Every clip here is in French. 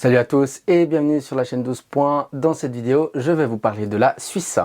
Salut à tous et bienvenue sur la chaîne 12 points. Dans cette vidéo, je vais vous parler de la Suisse.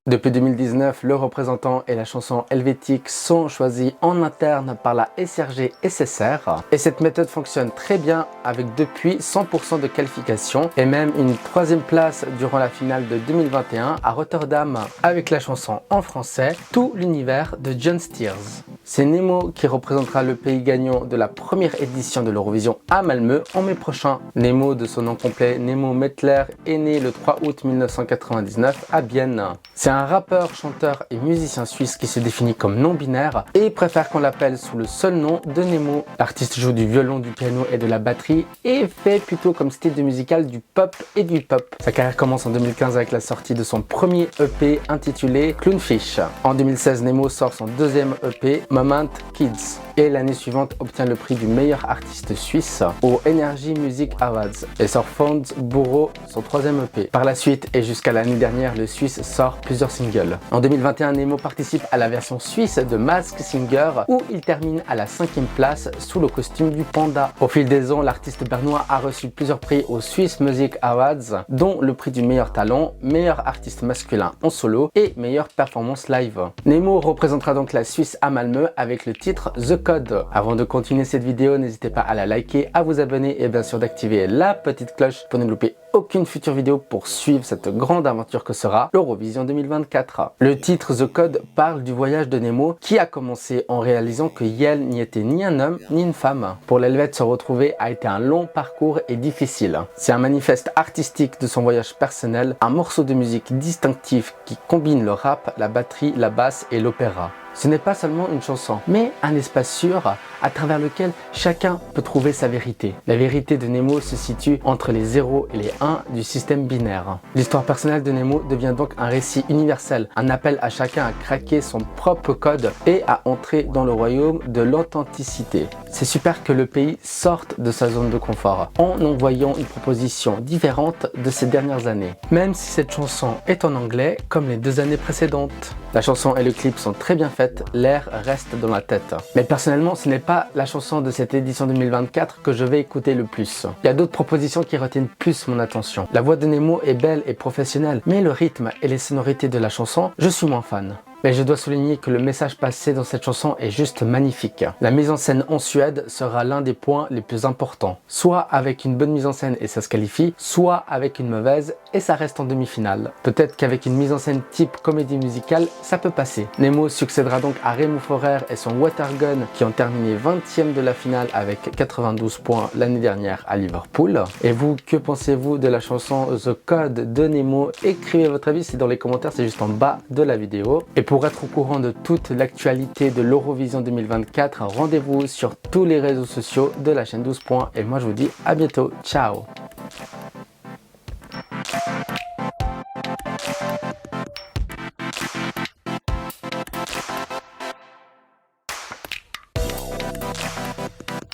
Depuis 2019, le représentant et la chanson helvétique sont choisis en interne par la SRG SSR et cette méthode fonctionne très bien avec depuis 100% de qualification et même une 3e place durant la finale de 2021 à Rotterdam avec la chanson en français Tout l'univers de John Steers. C'est Nemo qui représentera le pays gagnant de la première édition de l'Eurovision à Malmö en mai prochain. Nemo, de son nom complet Nemo Mettler, est né le 3 août 1999 à Bienne. C'est un rappeur, chanteur et musicien suisse qui se définit comme non-binaire et préfère qu'on l'appelle sous le seul nom de Nemo. L'artiste joue du violon, du piano et de la batterie et fait plutôt comme style de musical du pop et du hip-hop. Sa carrière commence en 2015 avec la sortie de son premier EP intitulé Clownfish. En 2016, Nemo sort son 2e EP Moment Kids et l'année suivante obtient le prix du meilleur artiste suisse au Energy Music Awards et sort Fonds Bourreau, son 3e EP. Par la suite et jusqu'à l'année dernière, le Suisse sort plusieurs singles. En 2021, Nemo participe à la version suisse de Mask Singer où il termine à la 5e place sous le costume du panda. Au fil des ans, l'artiste bernois a reçu plusieurs prix aux Swiss Music Awards, dont le prix du meilleur talent, meilleur artiste masculin en solo et meilleure performance live. Nemo représentera donc la Suisse à Malmö avec le titre The Code. Avant de continuer cette vidéo, n'hésitez pas à la liker, à vous abonner et bien sûr d'activer la petite cloche pour ne louper aucune future vidéo pour suivre cette grande aventure que sera l'Eurovision 2024. Le titre The Code parle du voyage de Nemo qui a commencé en réalisant que Yel n'y était ni un homme ni une femme. Pour l'Helvète, se retrouver a été un long parcours et difficile. C'est un manifeste artistique de son voyage personnel, un morceau de musique distinctif qui combine le rap, la batterie, la basse et l'opéra. Ce n'est pas seulement une chanson, mais un espace sûr à travers lequel chacun peut trouver sa vérité. La vérité de Nemo se situe entre les 0 et les 1 du système binaire. L'histoire personnelle de Nemo devient donc un récit universel, un appel à chacun à craquer son propre code et à entrer dans le royaume de l'authenticité. C'est super que le pays sorte de sa zone de confort en envoyant une proposition différente de ces dernières années. Même si cette chanson est en anglais comme les 2 années précédentes. La chanson et le clip sont très bien faits, l'air reste dans la tête. Mais personnellement, ce n'est pas la chanson de cette édition 2024 que je vais écouter le plus. Il y a d'autres propositions qui retiennent plus mon attention. La voix de Nemo est belle et professionnelle, mais le rythme et les sonorités de la chanson, je suis moins fan. Mais je dois souligner que le message passé dans cette chanson est juste magnifique. La mise en scène en Suède sera l'un des points les plus importants. Soit avec une bonne mise en scène et ça se qualifie, soit avec une mauvaise et ça reste en demi-finale. Peut-être qu'avec une mise en scène type comédie musicale, ça peut passer. Nemo succédera donc à Remo Forer et son Watergun qui ont terminé 20e de la finale avec 92 points l'année dernière à Liverpool. Et vous, que pensez-vous de la chanson The Code de Nemo? Écrivez votre avis, c'est dans les commentaires, c'est juste en bas de la vidéo. Et pour être au courant de toute l'actualité de l'Eurovision 2024, rendez-vous sur tous les réseaux sociaux de la chaîne 12 points et moi je vous dis à bientôt, ciao.